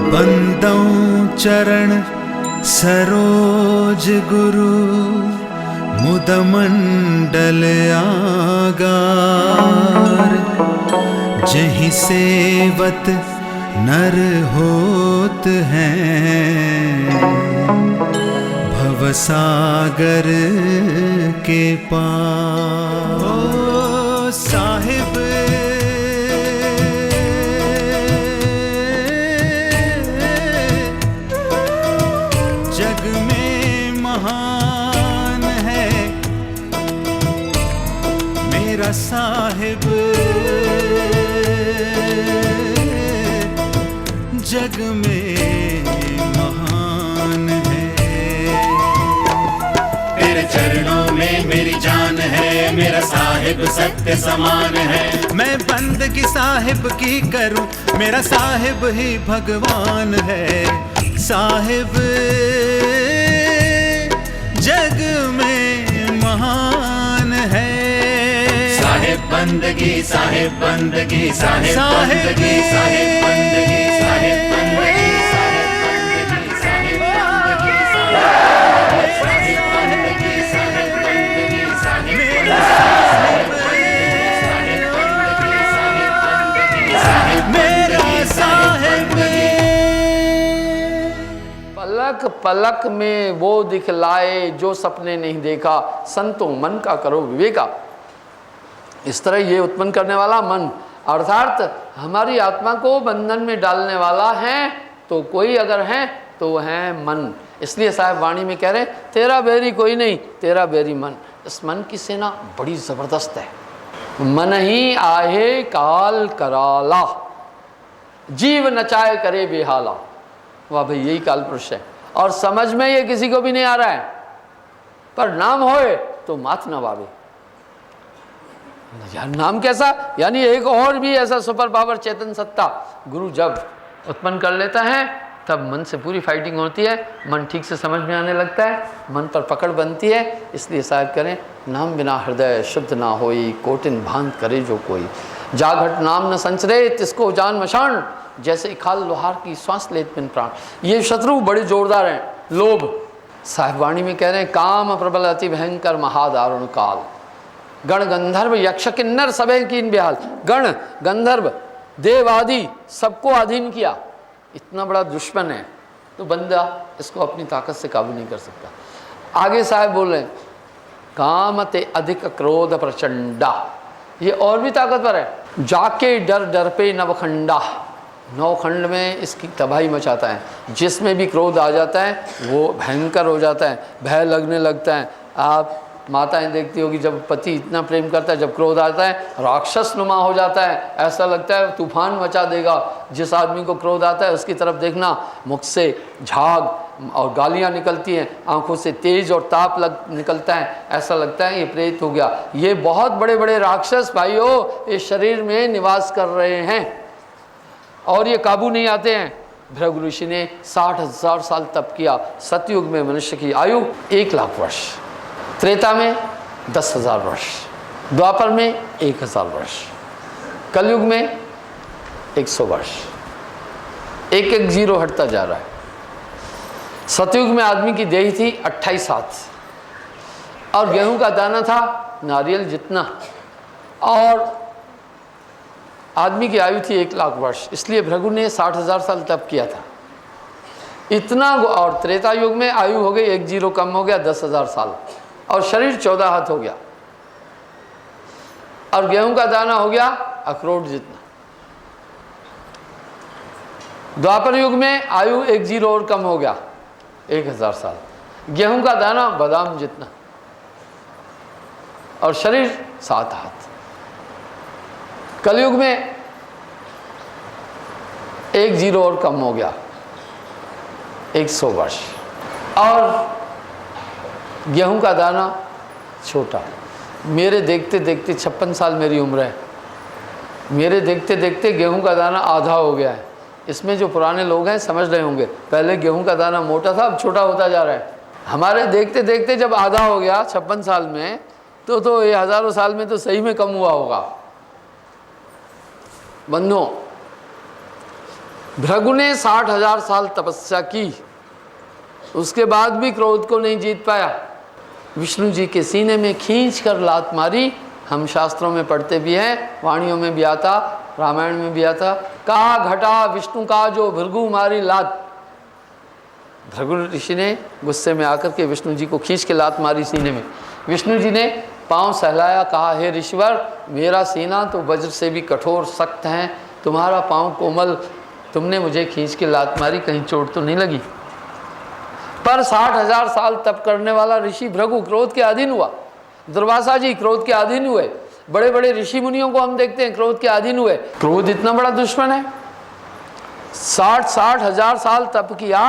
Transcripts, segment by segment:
बंदों चरण सरोज गुरु मुद मंडल आगार। जहीं सेवत नर होत हैं भवसागर के पार। ओ साहिब जग में महान है मेरा साहिब, जग में महान है। तेरे चरणों में मेरी जान है, मेरा साहिब सत्य समान है। मैं बंदगी साहिब की करूं, मेरा साहिब ही भगवान है। साहिब जग में महान है। साहिब बंदगी साहिब बंदगी साहिब बंदगी साहिब बंदगी साहिब बंदगी साहिब बंदगी साहिब बंदगी साहिब बंदगी साहिब बंदगी साहिब मेरा साहिब। पलक पलक में वो दिखलाए जो सपने नहीं देखा, संतों मन का करो विवेका। इस तरह ये उत्पन्न करने वाला मन अर्थात हमारी आत्मा को बंधन में डालने वाला है तो कोई अगर है तो वो है मन। इसलिए साहब वाणी में कह रहे हैं तेरा बैरी कोई नहीं, तेरा बैरी मन। इस मन की सेना बड़ी ज़बरदस्त है। मन ही आहे काल कराला, जीव नचाए करे बेहाला। वाह भाई, यही काल पुरुष है और समझ में ये किसी को भी नहीं आ रहा है। पर नाम होए तो माथ न वावे। यार नाम कैसा, यानी एक और भी ऐसा सुपर पावर चेतन सत्ता गुरु जब उत्पन्न कर लेता है तब मन से पूरी फाइटिंग होती है। मन ठीक से समझ में आने लगता है, मन पर पकड़ बनती है। इसलिए साहब करें नाम बिना हृदय शुद्ध ना होई, कोटिन भांत करे जो कोई। जाघट नाम न संचरे तिसको जान मशान, जैसे खाल लोहार की श्वास लेत बिन प्राण। ये शत्रु बड़े जोरदार हैं। लोभ साहिब वाणी में कह रहे हैं काम प्रबल अति भयंकर महादारुण काल। गण गंधर्व यक्ष किन्नर सबे कीन बेहाल। गण गंधर्व देव आदि सबको अधीन किया। इतना बड़ा दुश्मन है तो बंदा इसको अपनी ताकत से काबू नहीं कर सकता। आगे साहब बोल रहे हैं काम ते अधिक क्रोध प्रचंडा, ये और भी ताकतवर है। जाके डर डर पे नवखंडा, नौखंड में इसकी तबाही मचाता है। जिसमें भी क्रोध आ जाता है वो भयंकर हो जाता है, भय लगने लगता है। आप माताएं देखती होगी जब पति इतना प्रेम करता है, जब क्रोध आता है राक्षस नुमा हो जाता है, ऐसा लगता है तूफान मचा देगा। जिस आदमी को क्रोध आता है उसकी तरफ देखना, मुख से झाग और गालियां निकलती हैं, आंखों से तेज और ताप निकलता है, ऐसा लगता है ये प्रेत हो गया। ये बहुत बड़े बड़े राक्षस भाइयों इस शरीर में निवास कर रहे हैं और ये काबू नहीं आते हैं। भृगु ऋषि ने 60,000 साल तप किया। सतयुग में मनुष्य की आयु 1,00,000 वर्ष, त्रेता में 10,000 वर्ष, द्वापर में 1,000 वर्ष, कलयुग में 100 वर्ष। एक एक जीरो हटता जा रहा है। सतयुग में आदमी की देह थी 28 हाथ और गेहूं का दाना था नारियल जितना और आदमी की आयु थी 1,00,000 वर्ष। इसलिए भृगु ने 60,000 साल तप किया था इतना। और त्रेता युग में आयु हो गई, एक जीरो कम हो गया, 10,000 साल और शरीर 14 हाथ हो गया और गेहूं का दाना हो गया अखरोट जितना। द्वापर युग में आयु एक जीरो और कम हो गया, 1,000 साल, गेहूं का दाना बादाम जितना और शरीर 7 हाथ। कलयुग में एक जीरो और कम हो गया, 100 वर्ष और गेहूं का दाना छोटा। मेरे देखते देखते 56 साल मेरी उम्र है, मेरे देखते देखते गेहूं का दाना आधा हो गया है। इसमें जो पुराने लोग हैं समझ रहे होंगे, पहले गेहूं का दाना मोटा था, अब छोटा होता जा रहा है। हमारे देखते देखते जब आधा हो गया 56 साल में, तो ये हज़ारों साल में तो सही में कम हुआ होगा। बंधुओं, भृगु ने 60,000 साल तपस्या की, उसके बाद भी क्रोध को नहीं जीत पाया। विष्णु जी के सीने में खींच कर लात मारी। हम शास्त्रों में पढ़ते भी हैं, वाणियों में भी आता, रामायण में भी आता, कहा घटा विष्णु का जो भृगु मारी लात। भृगु ऋषि ने गुस्से में आकर के विष्णु जी को खींच के लात मारी सीने में। विष्णु जी ने पांव सहलाया, कहा हे ऋषिवर, मेरा सीना तो वज्र से भी कठोर सख्त है, तुम्हारा पांव कोमल, तुमने मुझे खींच के लात मारी, कहीं चोट तो नहीं लगी। पर 60,000 साल तप करने वाला ऋषि भृगु क्रोध के अधीन हुआ। दुर्वासा जी क्रोध के अधीन हुए। बड़े बड़े ऋषि मुनियों को हम देखते हैं क्रोध के अधीन हुए। क्रोध इतना बड़ा दुश्मन है। 60,000 साल तप किया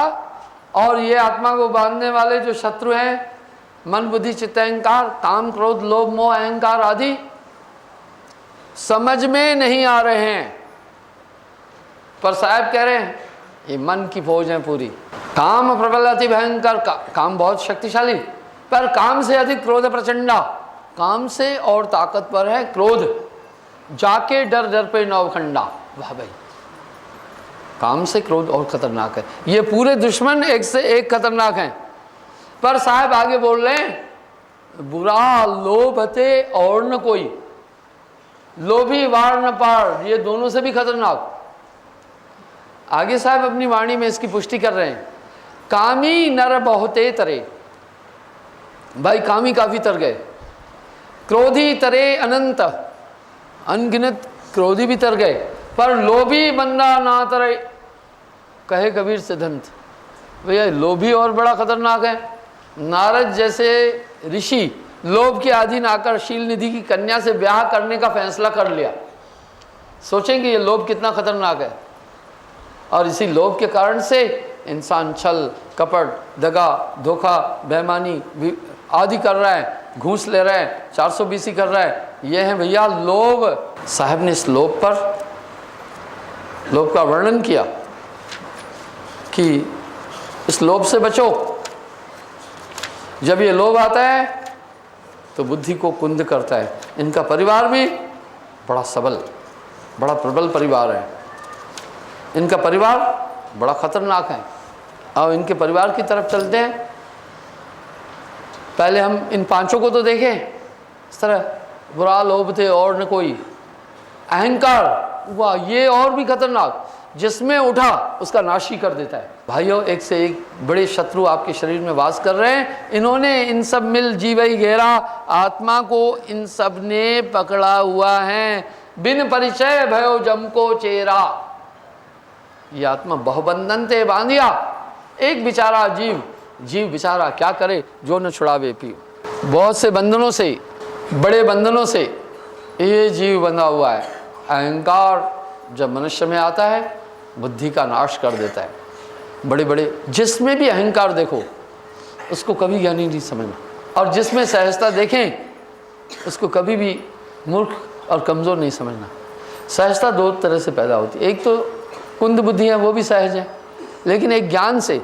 और ये आत्मा को बांधने वाले जो शत्रु हैं, मन बुद्धि चित्त अहंकार, काम क्रोध लोभ मोह अहंकार आदि, समझ में नहीं आ रहे हैं। पर साहब कह रहे हैं ये मन की फौज है पूरी। काम प्रबल अति भयंकर, काम बहुत शक्तिशाली, पर काम से अधिक क्रोध प्रचंडा। काम से और ताकतवर है क्रोध, जाके डर डर पे नौखंडा। वाह भाई, काम से क्रोध और खतरनाक है। ये पूरे दुश्मन एक से एक खतरनाक हैं। पर साहब आगे बोल रहे हैं बुरा लोभ थे और न कोई, लोभी वार न पार, ये दोनों से भी खतरनाक। आगे साहब अपनी वाणी में इसकी पुष्टि कर रहे हैं, कामी नर बहुते तरे। भाई कामी काफी तर गए, क्रोधी तरे अनंत, अनगिनत क्रोधी भी तर गए, पर लोभी बंदा ना तरे। कहे कबीर सिद्धांत, भैया लोभी और बड़ा खतरनाक है। नारद जैसे ऋषि लोभ के अधीन आकर शील निधि की कन्या से ब्याह करने का फैसला कर लिया। सोचेंगे ये लोभ कितना खतरनाक है। और इसी लोभ के कारण से इंसान छल कपट दगा धोखा बेईमानी आदि कर रहा है, घूस ले रहा है, 420 कर रहा है। यह है भैया लोभ। साहब ने इस लोभ का वर्णन किया कि इस लोभ से बचो। जब ये लोभ आता है तो बुद्धि को कुंद करता है। इनका परिवार भी बड़ा सबल, बड़ा प्रबल परिवार है। इनका परिवार बड़ा खतरनाक है। अब इनके परिवार की तरफ चलते हैं। पहले हम इन पांचों को तो देखें। इस तरह बुरा लोभ थे और न कोई, अहंकार, वाह ये और भी खतरनाक, जिसमें उठा उसका नाश ही कर देता है। भाइयों, एक से एक बड़े शत्रु आपके शरीर में वास कर रहे हैं। इन्होंने इन सब मिल जीवई घेरा, आत्मा को इन सब ने पकड़ा हुआ है। बिन परिचय भयो जम को चेरा। ये आत्मा बहुबंधन ते बांधिया। एक बेचारा जीव बेचारा क्या करे, जो न छुड़ावे पी। बहुत से बंधनों से, बड़े बंधनों से ये जीव बंधा हुआ है। अहंकार जब मनुष्य में आता है बुद्धि का नाश कर देता है। बड़े बड़े जिसमें भी अहंकार देखो उसको कभी ज्ञानी नहीं समझना, और जिसमें सहजता देखें उसको कभी भी मूर्ख और कमज़ोर नहीं समझना। सहजता दो तरह से पैदा होती है। एक तो कुंद बुद्धि है, वो भी सहज है, लेकिन एक ज्ञान से।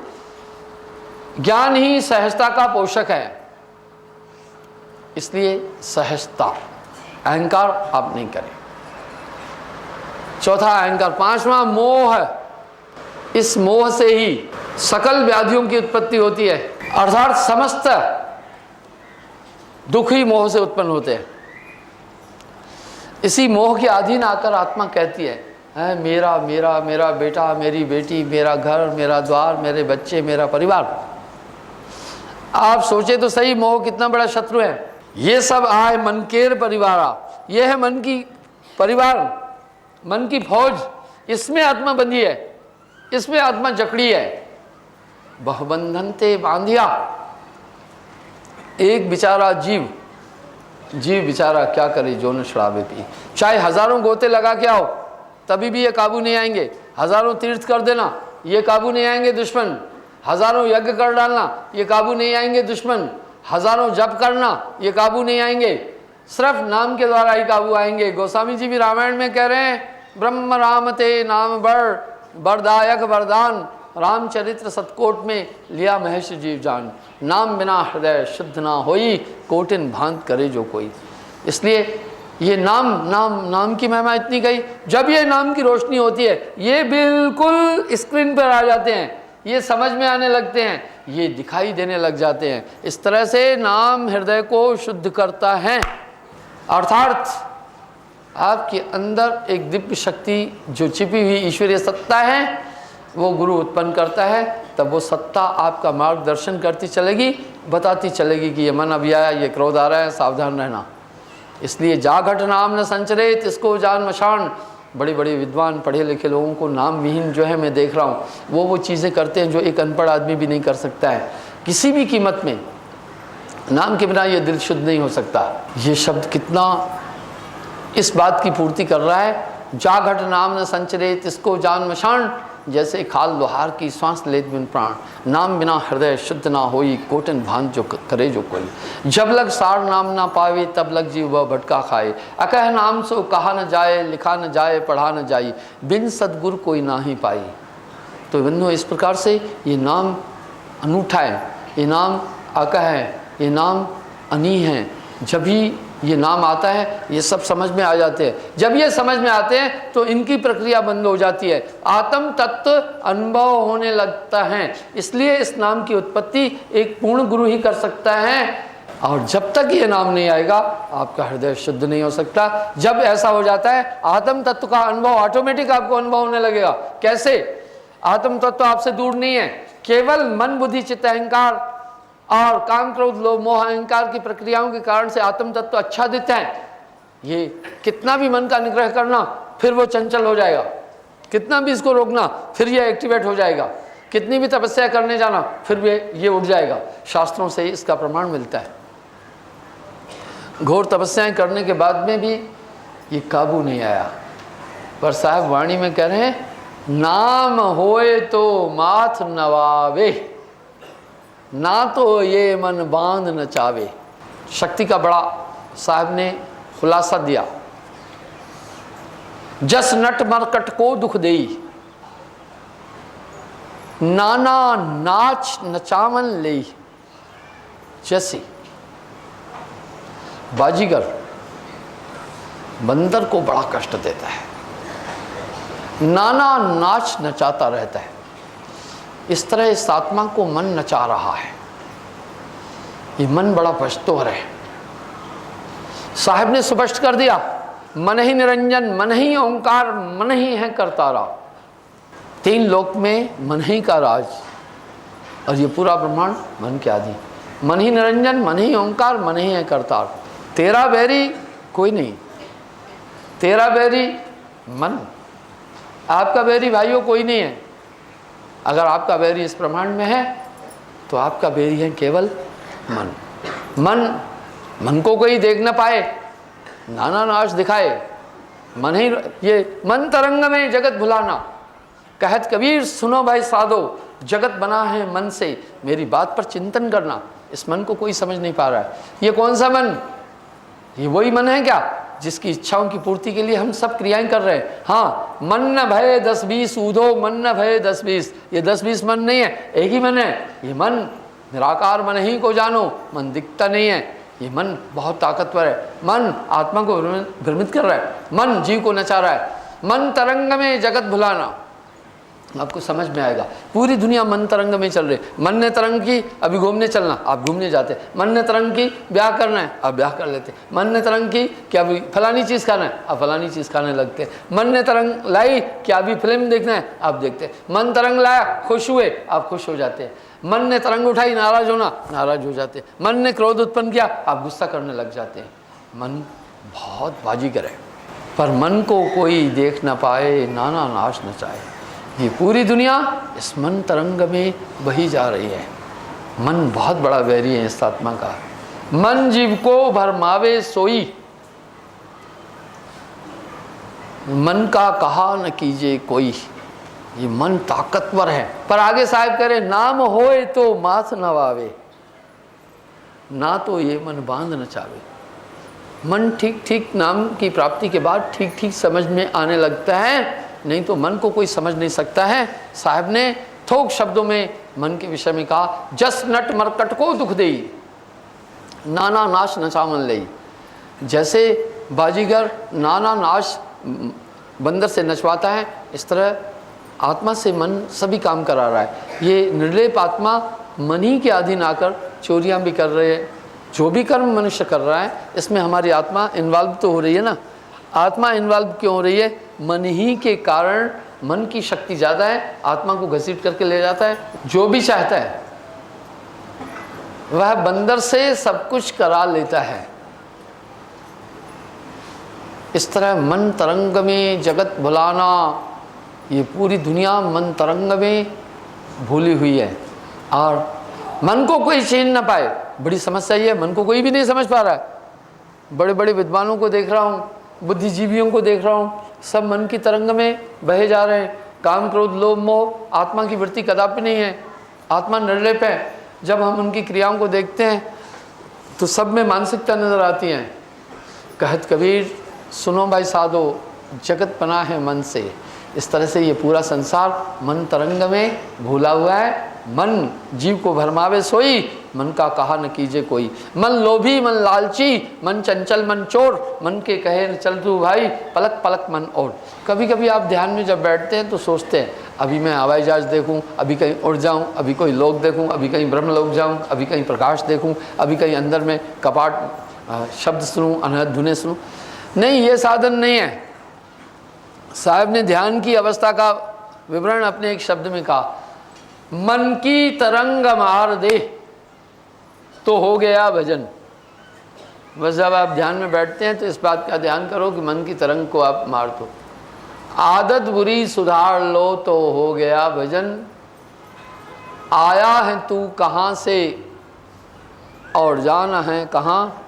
ज्ञान ही सहजता का पोषक है। इसलिए सहजता, अहंकार आप नहीं करें। चौथा अहंकार। पांचवा मोह। इस मोह से ही सकल व्याधियों की उत्पत्ति होती है, अर्थात समस्त दुख ही मोह से उत्पन्न होते हैं। इसी मोह के अधीन आकर आत्मा कहती है मेरा मेरा मेरा बेटा मेरी बेटी, मेरा घर मेरा द्वार, मेरे बच्चे, मेरा परिवार। आप सोचे तो सही, मोह कितना बड़ा शत्रु है। ये सब आए मन केर परिवारा। ये है मन की परिवार, मन की फौज। इसमें आत्मा बंधी है, इसमें आत्मा जकड़ी है। बहुबंधन ते बांधिया। एक बेचारा जीव बेचारा क्या करे, जो न छुड़ावे पी। चाहे हजारों गोते लगा के आओ तभी भी ये काबू नहीं आएंगे। हजारों तीर्थ कर देना, ये काबू नहीं आएंगे दुश्मन। हजारों यज्ञ कर डालना, ये काबू नहीं आएंगे दुश्मन। हजारों जप करना, ये काबू नहीं आएंगे। सिर्फ नाम के द्वारा ही काबू आएंगे। गोस्वामी जी भी रामायण में कह रहे हैं, ब्रह्म राम ते नाम बरदायक वरदान, रामचरित्र सतकोट में लिया महेश जीव जान। नाम बिना हृदय शुद्ध ना होई, कोटिन भांत करे जो कोई। इसलिए ये नाम की महिमा इतनी गई। जब ये नाम की रोशनी होती है, ये बिल्कुल स्क्रीन पर आ जाते हैं, ये समझ में आने लगते हैं, ये दिखाई देने लग जाते हैं। इस तरह से नाम हृदय को शुद्ध करता है, अर्थात आपके अंदर एक दिव्य शक्ति जो छिपी हुई ईश्वरीय सत्ता है वो गुरु उत्पन्न करता है। तब वो सत्ता आपका मार्गदर्शन करती चलेगी, बताती चलेगी कि ये मन अभी आया, ये क्रोध आ रहा है, सावधान रहना। इसलिए जाघट नाम न संचरित, इसको जान मशान। बड़े बड़े विद्वान पढ़े लिखे लोगों को नाम विहीन जो है मैं देख रहा हूँ, वो चीज़ें करते हैं जो एक अनपढ़ आदमी भी नहीं कर सकता है। किसी भी कीमत में नाम के बिना ये दिल शुद्ध नहीं हो सकता। ये शब्द कितना इस बात की पूर्ति कर रहा है, जाघट नाम न संचरित, इसको जान मशान। जैसे खाल लोहार की श्वास लेत बिन प्राण, नाम बिना हृदय शुद्ध ना होई, कोटन भान जो करे जो कोई। जब लग सार नाम ना पावे, तब लग जीव वह भटका खाए। अकह नाम सो कहा न जाए, लिखा न जाए, पढ़ा न जाई, बिन सदगुरु कोई ना ही पाई। तो बंधुओं, इस प्रकार से ये नाम अनूठा है, ये नाम अकह है, ये नाम अनी है। जब भी ये नाम आता है ये सब समझ में आ जाते हैं। जब ये समझ में आते हैं तो इनकी प्रक्रिया बंद हो जाती है, आत्म तत्व अनुभव होने लगता है। इसलिए इस नाम की उत्पत्ति एक पूर्ण गुरु ही कर सकता है। और जब तक ये नाम नहीं आएगा आपका हृदय शुद्ध नहीं हो सकता। जब ऐसा हो जाता है आत्म तत्व का अनुभव ऑटोमेटिक आपको अनुभव होने लगेगा। कैसे? आत्म तत्व आपसे दूर नहीं है, केवल मन बुद्धि चित्त अहंकार और काम क्रोध लोभ मोह अहंकार की प्रक्रियाओं के कारण से आत्म तत्व आच्छादित है। ये कितना भी मन का निग्रह करना फिर वो चंचल हो जाएगा, कितना भी इसको रोकना फिर ये एक्टिवेट हो जाएगा, कितनी भी तपस्या करने जाना फिर भी ये उठ जाएगा। शास्त्रों से इसका प्रमाण मिलता है। घोर तपस्याएं करने के बाद में भी ये काबू नहीं आया। पर साहब वाणी में कह रहे हैं, नाम होए तो माथ नवावे, ना तो ये मन बांध न चावे। शक्ति का बड़ा साहब ने खुलासा दिया। जस नट मरकट को दुख देई, नाना नाच नचावन ले। जैसे बाजीगर बंदर को बड़ा कष्ट देता है, नाना नाच नचाता रहता है, इस तरह इस आत्मा को मन नचा रहा है। ये मन बड़ा पछतोर है। साहब ने स्पष्ट कर दिया, मन ही निरंजन, मन ही ओंकार, मन ही है करतारा। तीन लोक में मन ही का राज, और ये पूरा ब्रह्मांड मन के आदि। मन ही निरंजन, मन ही ओंकार, मन ही है करतार। तेरा बैरी कोई नहीं, तेरा बैरी मन, आपका बैरी भाइयों कोई नहीं है। अगर आपका बैरी इस ब्रह्मांड में है तो आपका बैरी है केवल मन। मन को कोई देख न पाए, नाना नाश दिखाए, मन ही ये मन तरंग में जगत भुलाना। कहत कबीर सुनो भाई साधो, जगत बना है मन से, मेरी बात पर चिंतन करना। इस मन को कोई समझ नहीं पा रहा है। ये कौन सा मन? ये वही मन है क्या जिसकी इच्छाओं की पूर्ति के लिए हम सब क्रियाएं कर रहे हैं? हाँ, मन न भय 10-20 ऊधो, मन न भय 10-20। ये 10-20 मन नहीं है, एक ही मन है। ये मन निराकार मन ही को जानो, मन दिखता नहीं है। ये मन बहुत ताकतवर है। मन आत्मा को भ्रमित कर रहा है, मन जीव को नचा रहा है। मन तरंग में जगत भुलाना, आपको समझ में आएगा। पूरी दुनिया मन तरंग में चल रही। मन ने तरंग की, अभी घूमने चलना, आप घूमने जाते। मन ने तरंग की, ब्याह करना है, आप ब्याह कर लेते। मन ने तरंग की कि अभी फलानी चीज़ खाना है, आप फलानी चीज़ खाने लगते। मन ने तरंग लाई कि अभी फिल्म देखना है, आप देखते। मन तरंग लाया, खुश हुए, आप खुश हो जाते। मन ने तरंग उठाई, नाराज होना, नाराज हो जाते। मन ने क्रोध उत्पन्न किया, आप गुस्सा करने लग जाते हैं। मन बहुत बाजीगर है, पर मन को कोई देख ना पाए, नाना नाश नचाए। ये पूरी दुनिया इस मन तरंग में बही जा रही है। मन बहुत बड़ा वैरी है इस आत्मा का। मन जीव को भरमावे सोई, मन का कहा न कीजिए कोई। ये मन ताकतवर है। पर आगे साहब कह रहे, नाम होए तो माथ नवावे, ना तो ये मन बांध न चावे। मन ठीक ठीक नाम की प्राप्ति के बाद ठीक ठीक समझ में आने लगता है, नहीं तो मन को कोई समझ नहीं सकता है। साहब ने थोक शब्दों में मन के विषय में कहा, जस नट मरकट को दुख देई, नाना नाश नचावन लई। जैसे बाजीगर नाना नाच बंदर से नचवाता है, इस तरह आत्मा से मन सभी काम करा रहा है। ये निर्लेप आत्मा मन ही के अधीन आकर चोरियां भी कर रहे हैं, जो भी कर्म मनुष्य कर रहा है इसमें हमारी आत्मा इन्वॉल्व तो हो रही है ना। आत्मा इन्वॉल्व क्यों हो रही है? मन ही के कारण मन की शक्ति ज़्यादा है, आत्मा को घसीट करके ले जाता है। जो भी चाहता है वह बंदर से सब कुछ करा लेता है। इस तरह मन तरंग में जगत भुलाना, ये पूरी दुनिया मन तरंग में भूली हुई है और मन को कोई छीन ना पाए। बड़ी समस्या ये है, मन को कोई भी नहीं समझ पा रहा है। बड़े बड़े विद्वानों को देख रहा हूँ, बुद्धिजीवियों को देख रहा हूँ, सब मन की तरंग में बहे जा रहे हैं। काम क्रोध लोभ मोह आत्मा की वृत्ति कदापि नहीं है, आत्मा निर्लेप है। जब हम उनकी क्रियाओं को देखते हैं तो सब में मानसिकता नजर आती है। कहत कबीर सुनो भाई साधो, जगत बना है मन से। इस तरह से ये पूरा संसार मन तरंग में भूला हुआ है। मन जीव को भरमावे सोई, मन का कहा न कीजे कोई। मन लोभी मन लालची, मन चंचल मन चोर, मन के कहे न चल तू भाई, पलक पलक मन और। कभी कभी आप ध्यान में जब बैठते हैं तो सोचते हैं अभी मैं हवाई जहाज देखूं, अभी कहीं उड़ जाऊं, अभी कोई लोक देखूं, अभी कहीं ब्रह्मलोक जाऊं, अभी कहीं प्रकाश देखूं, अभी कहीं अंदर में कपाट शब्द सुनूं, अनहद धुनें सुनूं। नहीं, ये साधन नहीं है। साहब ने ध्यान की अवस्था का विवरण अपने एक शब्द में कहा, मन की तरंग मार दे तो हो गया भजन। बस जब आप ध्यान में बैठते हैं तो इस बात का ध्यान करो कि मन की तरंग को आप मार दो, आदत बुरी सुधार लो तो हो गया भजन। आया है तू कहाँ से और जाना है कहाँ,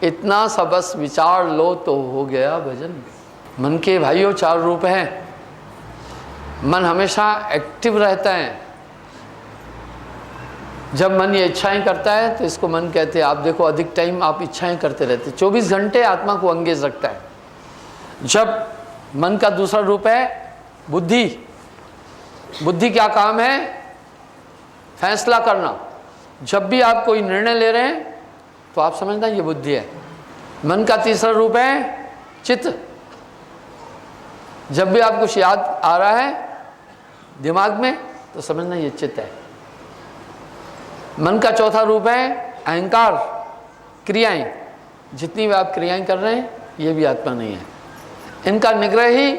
इतना सा बस विचार लो तो हो गया भजन। मन के भाइयों 4 रूप हैं। मन हमेशा एक्टिव रहता है। जब मन ये इच्छाएं करता है तो इसको मन कहते हैं। आप देखो अधिक टाइम आप इच्छाएं करते रहते, 24 घंटे आत्मा को अंगेज रखता है। जब मन का दूसरा रूप है बुद्धि। बुद्धि क्या काम है? फैसला करना। जब भी आप कोई निर्णय ले रहे हैं तो आप समझना ये बुद्धि है। मन का तीसरा रूप है चित्त। जब भी आपको कुछ याद आ रहा है दिमाग में तो समझना ये चित्त है। मन का चौथा रूप है अहंकार, क्रियाएं। जितनी भी आप क्रियाएं कर रहे हैं ये भी आत्मा नहीं है, इनका निग्रह ही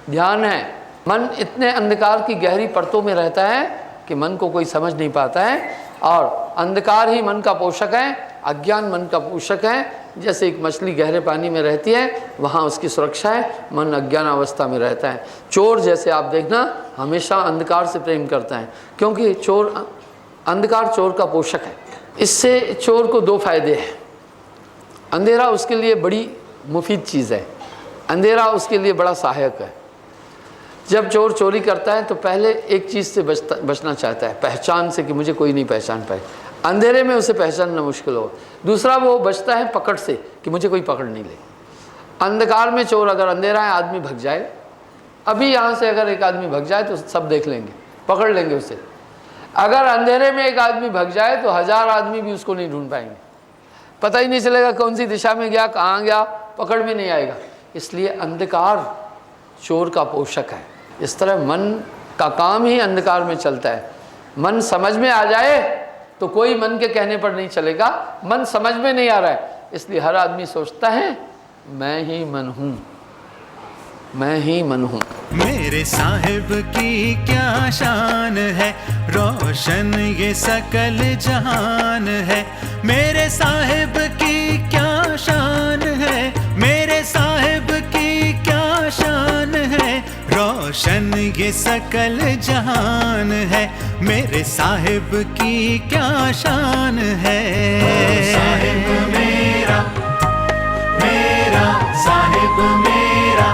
ध्यान है। मन इतने अंधकार की गहरी परतों में रहता है कि मन को कोई समझ नहीं पाता है और अंधकार ही मन का पोषक है, अज्ञान मन का पोषक है। जैसे एक मछली गहरे पानी में रहती है वहाँ उसकी सुरक्षा है, मन अज्ञान अवस्था में रहता है। चोर जैसे आप देखना हमेशा अंधकार से प्रेम करता है, क्योंकि चोर अंधकार चोर का पोषक है। इससे चोर को 2 फायदे हैं। अंधेरा उसके लिए बड़ी मुफीद चीज़ है, अंधेरा उसके लिए बड़ा सहायक है। जब चोर चोरी करता है तो पहले एक चीज़ से बचना चाहता है, पहचान से, कि मुझे कोई नहीं पहचान पाए। अंधेरे में उसे पहचानना मुश्किल हो। दूसरा वो बचता है पकड़ से, कि मुझे कोई पकड़ नहीं ले। अंधकार में चोर, अगर अंधेरा है आदमी भग जाए, अभी यहाँ से अगर एक आदमी भग जाए तो सब देख लेंगे, पकड़ लेंगे उसे। अगर अंधेरे में एक आदमी भग जाए तो 1000 आदमी भी उसको नहीं ढूंढ पाएंगे, पता ही नहीं चलेगा कौन सी दिशा में गया, कहाँ गया, पकड़ में नहीं आएगा। इसलिए अंधकार चोर का पोषक है। इस तरह मन का काम ही अंधकार में चलता है। मन समझ में आ जाए तो कोई मन के कहने पर नहीं चलेगा। मन समझ में नहीं आ रहा है, इसलिए हर आदमी सोचता है मैं ही मन हूँ, मैं ही मन हूँ। मेरे साहिब की क्या शान है, रोशन ये सकल जहान है। मेरे साहिब की क्या शान है, मेरे साहिब की क्या शान है, रोशन ये सकल जहान है। मेरे साहिब की क्या शान है। साहिब मेरा, मेरा साहिब मेरा,